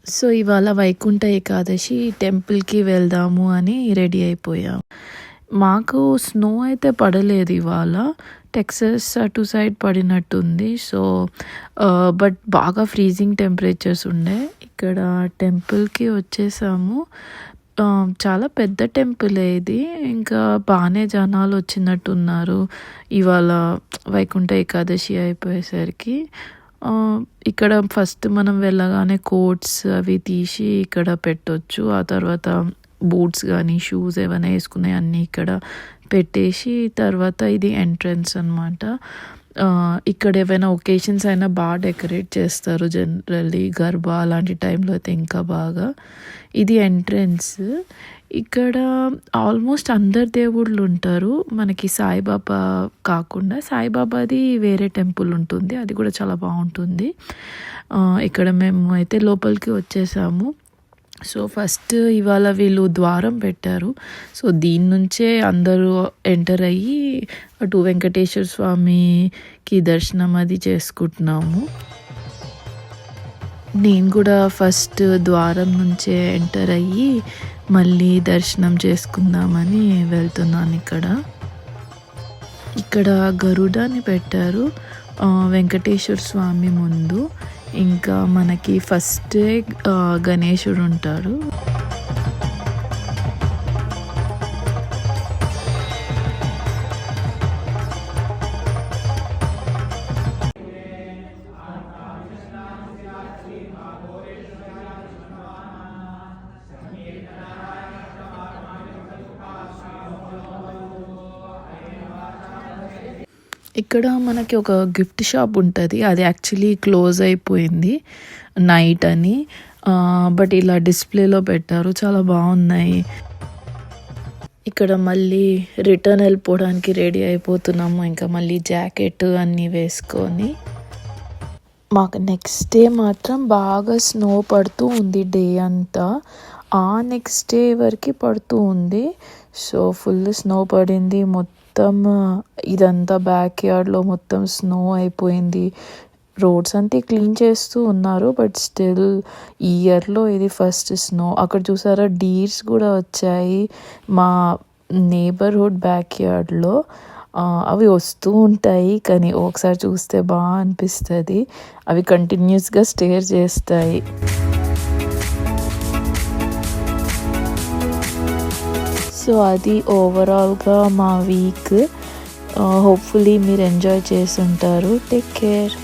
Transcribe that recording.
So ఇవాళ వైకుంఠ ఏకాదశి టెంపుల్‌కి వెళ్దాము అని రెడీ అయిపోయాం. మాకు స్నో అయితే పడలేదు ఇవాళ. టెక్సాస్ అటు సైడ్ పడినట్టుంది. సో బట్ బాగా ఫ్రీజింగ్ టెంపరేచర్స్ ఉండే. ఇక్కడ టెంపుల్‌కి వచ్చేసాము. చాలా పెద్ద టెంపులే ఇది. ఇంకా బానే జనాలు వచ్చినట్టున్నారు. ఇవాళ వైకుంఠ ఏకాదశి అయిపోయేసరికి. ఇక్కడ ఫస్ట్ మనం వెళ్ళగానే కోట్స్ అవి తీసి ఇక్కడ పెట్టొచ్చు. ఆ తర్వాత బూట్స్ కానీ షూస్ ఏమైనా వేసుకునేవి అన్నీ ఇక్కడ పెట్టేసి తర్వాత ఇది ఎంట్రన్స్ అనమాట. ఇక్కడ ఏవైనా ఒకేషన్స్ అయినా బాగా డెకరేట్ చేస్తారు జనరల్లీ. గర్బా అలాంటి టైంలో అయితే ఇంకా బాగా. ఇది ఎంట్రన్స్. ఇక్కడ ఆల్మోస్ట్ అందరు దేవుళ్ళు ఉంటారు. మనకి సాయిబాబా కాకుండా సాయిబాబాది వేరే టెంపుల్ ఉంటుంది. అది కూడా చాలా బాగుంటుంది. ఇక్కడ మేము అయితే లోపలికి వచ్చేసాము. సో ఫస్ట్ ఇవాళ వీళ్ళు ద్వారం పెట్టారు. సో దీని నుంచే అందరూ ఎంటర్ అయ్యి అటు వెంకటేశ్వర స్వామికి దర్శనం అది చేసుకుంటున్నాము. నేను కూడా ఫస్ట్ ద్వారం నుంచే ఎంటర్ అయ్యి మళ్ళీ దర్శనం చేసుకుందామని వెళ్తున్నాను. ఇక్కడ గరుడాని పెట్టారు వెంకటేశ్వర స్వామి ముందు. ఇంకా మనకి ఫస్టే గణేశుడు ఉంటారు. ఇక్కడ మనకి ఒక గిఫ్ట్ షాప్ ఉంటుంది. అది యాక్చువల్లీ క్లోజ్ అయిపోయింది నైట్ అని. బట్ ఇలా డిస్ప్లేలో పెట్టారు. చాలా బాగున్నాయి. ఇక్కడ మళ్ళీ రిటర్న్ వెళ్ళిపోవడానికి రెడీ అయిపోతున్నాము. ఇంకా మళ్ళీ జాకెట్ అన్నీ వేసుకొని. మాకు నెక్స్ట్ డే మాత్రం బాగా స్నో పడుతూ ఉంది డే అంతా. ఆ నెక్స్ట్ డే వరకు పడుతూ ఉంది. సో ఫుల్ స్నో పడింది. మొత్తం ఇదంతా బ్యాక్ యార్డ్లో మొత్తం స్నో అయిపోయింది. రోడ్స్ అంతా క్లీన్ చేస్తూ ఉన్నారు. బట్ స్టిల్ ఈ ఇయర్లో ఇది ఫస్ట్ స్నో. అక్కడ చూసారా డీర్స్ కూడా వచ్చాయి మా నేబర్హుడ్ బ్యాక్ యార్డ్లో. అవి వస్తూ ఉంటాయి కానీ ఒకసారి చూస్తే బాగా అనిపిస్తుంది. అవి కంటిన్యూస్గా స్టేర్ చేస్తాయి. సో అది ఓవరాల్గా మా వీక్. హోప్ఫుల్లీ మీరు ఎంజాయ్ చేసి ఉంటారు. Take care.